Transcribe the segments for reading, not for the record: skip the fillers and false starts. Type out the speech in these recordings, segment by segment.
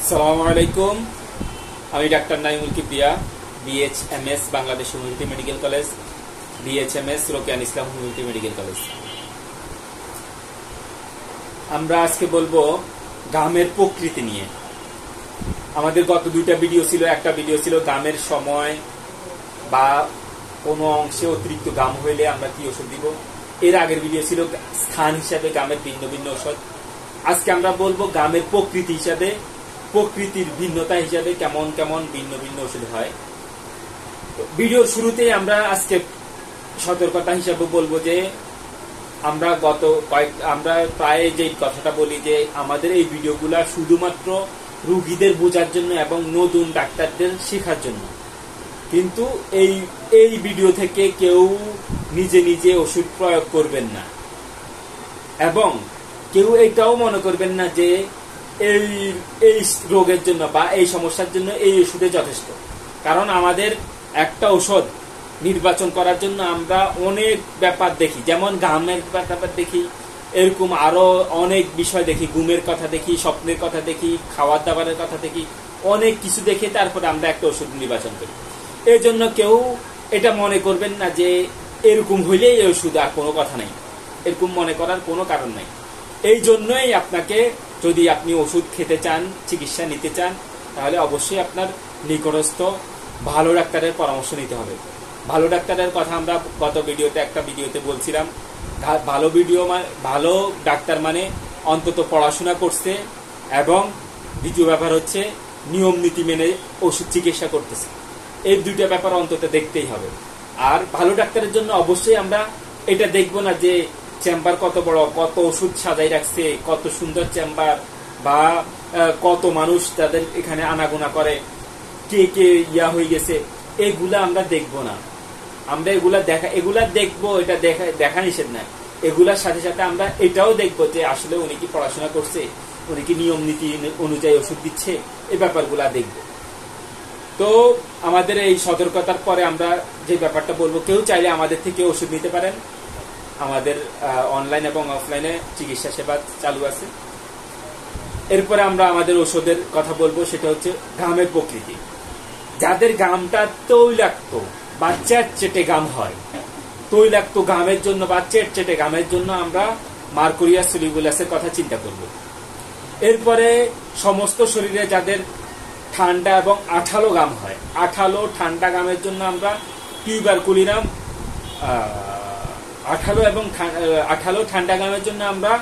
আসসালামু আলাইকুম। আমি doctor Naimul Kibria, BHMS Bangladesh homeopathy medical college, BHMS রোকেয়ান ইসলাম হোমিওপ্যাথি মেডিকেল কলেজ। আমরা আজকে বলবো গামের প্রকৃতি নিয়ে। আমাদের গত দুইটা ভিডিও ছিল, একটা ভিডিও ছিল গামের সময় বা কোনো অংশে অতিরিক্ত গাম হইলে আমরা কি ওষুধ দিব। এর আগের ভিডিও ছিল স্থান হিসাবে গামের ভিন্ন ভিন্ন ওষুধ। আজকে আমরা বলবো গামের প্রকৃতি হিসাবে, প্রকৃতির ভিন্নতা হিসাবে কেমন কেমন ভিন্ন ভিন্ন ওষুধ হয়। ভিডিওর শুরুতেই আমরা আজকে সতর্কতা হিসাবে বলবো যে আমরা আমরা প্রায় যে কথাটা বলি যে আমাদের এই ভিডিওগুলা শুধুমাত্র রুগীদের বোঝার জন্য এবং নতুন ডাক্তারদের শেখার জন্য, কিন্তু এই ভিডিও থেকে কেউ নিজে নিজে ওষুধ প্রয়োগ করবেন না এবং কেউ এটাও মনে করবেন না যে এই রোগের জন্য বা এই সমস্যার জন্য এই ওষুধে যথেষ্ট। কারণ আমাদের একটা ওষুধ নির্বাচন করার জন্য আমরা অনেক ব্যাপার দেখি, যেমন ঘামের ব্যাপার দেখি, এরকম আরো অনেক বিষয় দেখি, ঘুমের কথা দেখি, স্বপ্নের কথা দেখি, খাবার দাবারের কথা দেখি, অনেক কিছু দেখে তারপরে আমরা একটা ওষুধ নির্বাচন করি। এই জন্য কেউ এটা মনে করবেন না যে এরকম হইলে এই ওষুধ, আর কোনো কথা নাই, এরকম মনে করার কোনো কারণ নাই। এই জন্যই আপনাকে, যদি আপনি ওষুধ খেতে চান, চিকিৎসা নিতে চান, তাহলে অবশ্যই আপনার নিকটস্থ ভালো ডাক্তারের পরামর্শ নিতে হবে। ভালো ডাক্তারের কথা আমরা গত একটা ভিডিওতে বলছিলাম। ভালো ডাক্তার মানে অন্তত পড়াশোনা করছে এবং দ্বিতীয় ব্যাপার হচ্ছে নিয়ম নীতি মেনে ওষুধ চিকিৎসা করতেছে। এই দুইটা ব্যাপার অন্তত দেখতেই হবে। আর ভালো ডাক্তারের জন্য অবশ্যই আমরা এটা দেখবো না যে চেম্বার কত বড়, কত ওষুধ সাজাই রাখছে, কত সুন্দর চেম্বার, বা কত মানুষ তাদের এখানে আনাগোনা করে, কে কে ইয়া হয়ে গেছে, এগুলা আমরা দেখবো না। আমরা এগুলা দেখবো, এটা দেখা নিষেধ না। এগুলার সাথে সাথে আমরা এটাও দেখবো যে আসলে উনি কি পড়াশোনা করছে, উনি কি নিয়ম নীতি অনুযায়ী ওষুধ দিচ্ছে, এই ব্যাপারগুলা দেখবো। তো আমাদের এই সতর্কতার পরে আমরা যে ব্যাপারটা বলবো, কেউ চাইলে আমাদের থেকে ওষুধ নিতে পারেন। আমাদের অনলাইন এবং অফলাইনে চিকিৎসা সেবা চালু আছে। এরপরে আমরা আমাদের ওষুধের কথা বলবো, সেটা হচ্ছে ঘামের প্রকৃতি। যাদের ঘামটা তৈলাক্ত বা চেটচেটে ঘাম হয়, তৈলাক্ত ঘামের জন্য বা চেটচেটে ঘামের জন্য আমরা মার্কুরিয়াস সলিউবুলাসের কথা চিন্তা করব। এরপরে সমস্ত শরীরে যাদের ঠান্ডা এবং আঠালো ঘাম হয়, আঠালো ঠান্ডা ঘামের জন্য আমরা টিউবারকুলিনাম, আঠালো ঠান্ডা ঘামের জন্য আমরা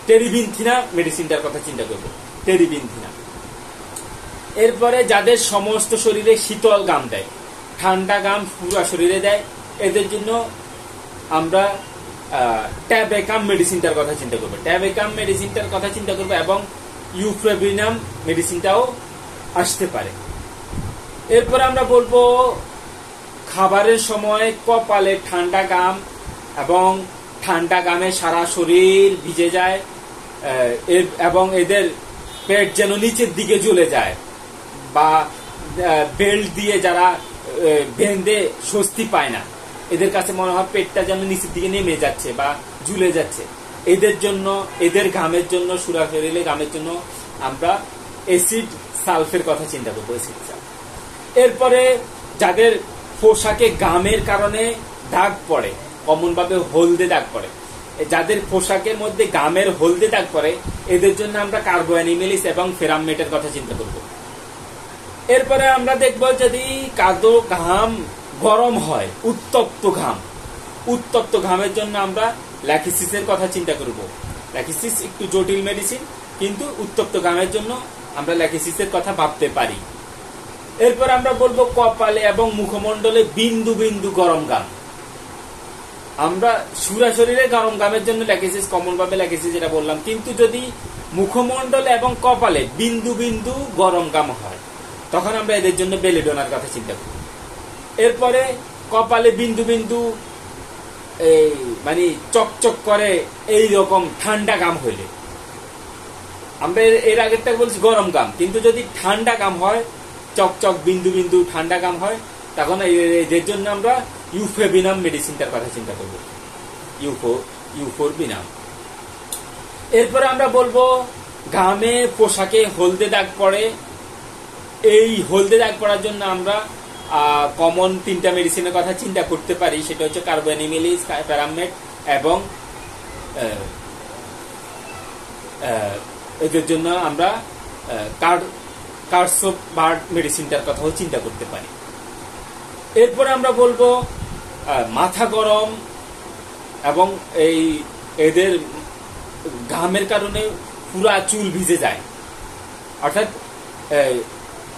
টেরিবিনথিনা মেডিসিনটার কথা চিন্তা করব, টেরিবিনথিনা। এরপরে যাদের সমস্ত শরীরে শীতল ঘাম দেয়, ঠান্ডা ঘাম পুরো শরীরে দেয়, এদের জন্য আমরা ট্যাবেকাম মেডিসিনটার কথা চিন্তা করবো, ট্যাবেকাম মেডিসিনটার কথা চিন্তা করবো এবং ইউফ্রেবিনাম মেডিসিনটাও আসতে পারে। এরপর আমরা বলবো খাবারের সময় কপালে ঠান্ডা ঘাম এবং ঠান্ডা ঘামে সারা শরীর ভিজে যায় এবং এদের পেট যেন নিচের দিকে ঝুলে যায়, বা বেল্ট দিয়ে যারা বেঁধে স্বস্তি পায় না, এদের কাছে মনে হয় পেটটা যেন নিচের দিকে নেমে যাচ্ছে বা ঝুলে যাচ্ছে, এদের জন্য, এদের ঘামের জন্য, সুরা শরীরে ঘামের জন্য আমরা অ্যাসিড সালফের কথা চিন্তা করবো, অ্যাসিড সালফ। এরপরে যাদের পোশাকে ঘামের কারণে দাগ পড়ে, কমন ভাবে হলদে দাগ পড়ে, যাদের পোশাকের মধ্যে ঘামের হলদে দাগ পড়ে, এদের জন্য আমরা কার্বোঅ্যানিমেলিস এবং ফেরামমেটের কথা চিন্তা করব। এরপরে আমরা দেখব যদি কাদো ঘাম গরম হয়, উত্তপ্ত ঘামের জন্য আমরা ল্যাকিসিসের কথা চিন্তা করব। ল্যাকিসিস একটু জটিল মেডিসিন, কিন্তু উত্তপ্ত ঘামের জন্য আমরা ল্যাকিসিসের কথা ভাবতে পারি। এরপর আমরা বলবো কপালে এবং মুখমণ্ডলে বিন্দু বিন্দু গরম ঘাম। আমরা সুরা শরীরে গরম ঘামের জন্য ল্যাকিসিস, কমন ভাবে ল্যাকিসিস যেটা বললাম, কিন্তু যদি মুখমণ্ডলে এবং কপালে বিন্দু বিন্দু গরম ঘাম হয়, তখন আমরা এদের জন্য বেলিডোনার কথা চিন্তা করি। এরপরে কপালে বিন্দু বিন্দু মানে চকচক করে এই রকম ঠান্ডা ঘাম হইলে, আমরা এর আগেরটা বলছি গরম ঘাম, কিন্তু যদি ঠান্ডা ঘাম হয়, চকচক বিন্দু বিন্দু ঠান্ডা ঘাম হয়, তখন এদের জন্য আমরা ইউফ্রেবিনাম মেডিসিনটার কথা চিন্তা করব, ইউফোরবিনাম। এরপরে আমরা বলবো ঘামে পোশাকে হলদে দাগ পড়ে, এই হলদে দাগ পড়ার জন্য আমরা কমন 3টা মেডিসিনের কথা চিন্তা করতে পারি। সেটা হচ্ছে কার্বোনিমিলিস, প্যারামেট এবং এদের জন্য আমরা কার্সোবার্ড মেডিসিনটার কথাও চিন্তা করতে পারি। এরপরে আমরা বলবো মাথা গরম এবং এদের ঘামের কারণে পুরা চুল ভিজে যায়, অর্থাৎ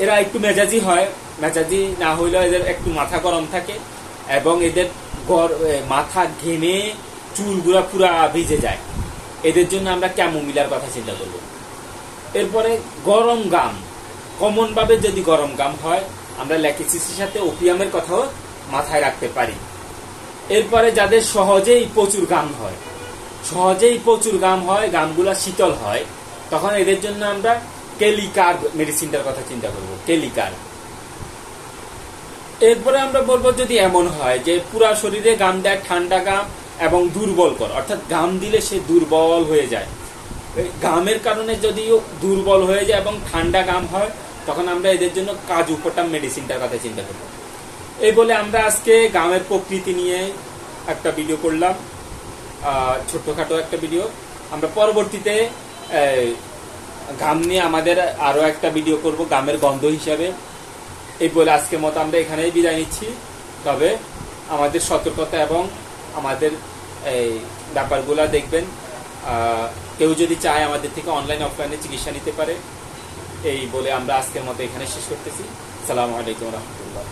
এরা একটু মেজাজি হয়। মেজাজি না হইলেও এদের একটু মাথা গরম থাকে এবং এদের মাথা ঘেমে চুলগুলা পুরা ভিজে যায়। এদের জন্য আমরা ক্যামোমিলার কথা চিন্তা করব। এরপরে গরম গাম, কমন ভাবে যদি গরম গাম হয় আমরা ল্যাকিসিসের সাথে ওপিয়ামের কথাও মাথায় রাখতে পারি। এরপরে যাদের সহজেই প্রচুর গাম হয়, গামগুলা শীতল হয়, তখন এদের জন্য আমরা কেলিকার মেডিসিনটার কথা চিন্তা করব, কেলিকার। এরপরে আমরা বলবো যদি এমন হয় যে পুরা শরীরে গাম দেয়, ঠান্ডা গাম এবং দুর্বল কর, অর্থাৎ গাম দিলে সে দুর্বল হয়ে যায়, গামের কারণে যদি দুর্বল হয়ে যায় এবং ঠান্ডা গাম হয়, তখন আমরা এদের জন্য কাজু পটাম মেডিসিনটার কথা চিন্তা করব। এই বলে আমরা আজকে গামের প্রকৃতি নিয়ে একটা ভিডিও করলাম, ছোট্টখাটো একটা ভিডিও। আমরা পরবর্তীতে গাম নিয়ে আমাদের আরো একটা ভিডিও করব গামের গন্ধ হিসাবে। এই বলে আজকের মতো আমরা এখানেই বিদায় নিচ্ছি। তবে আমাদের সতর্কতা এবং আমাদের এই ব্যাপারগুলা দেখবেন। কেউ যদি চায় আমাদের থেকে অনলাইন অফলাইনে চিকিৎসা নিতে পারে। এই বলে আমরা আজকের মতো এখানে শেষ করতেছি। আসসালামু আলাইকুম ওয়া রাহমাতুল্লাহ।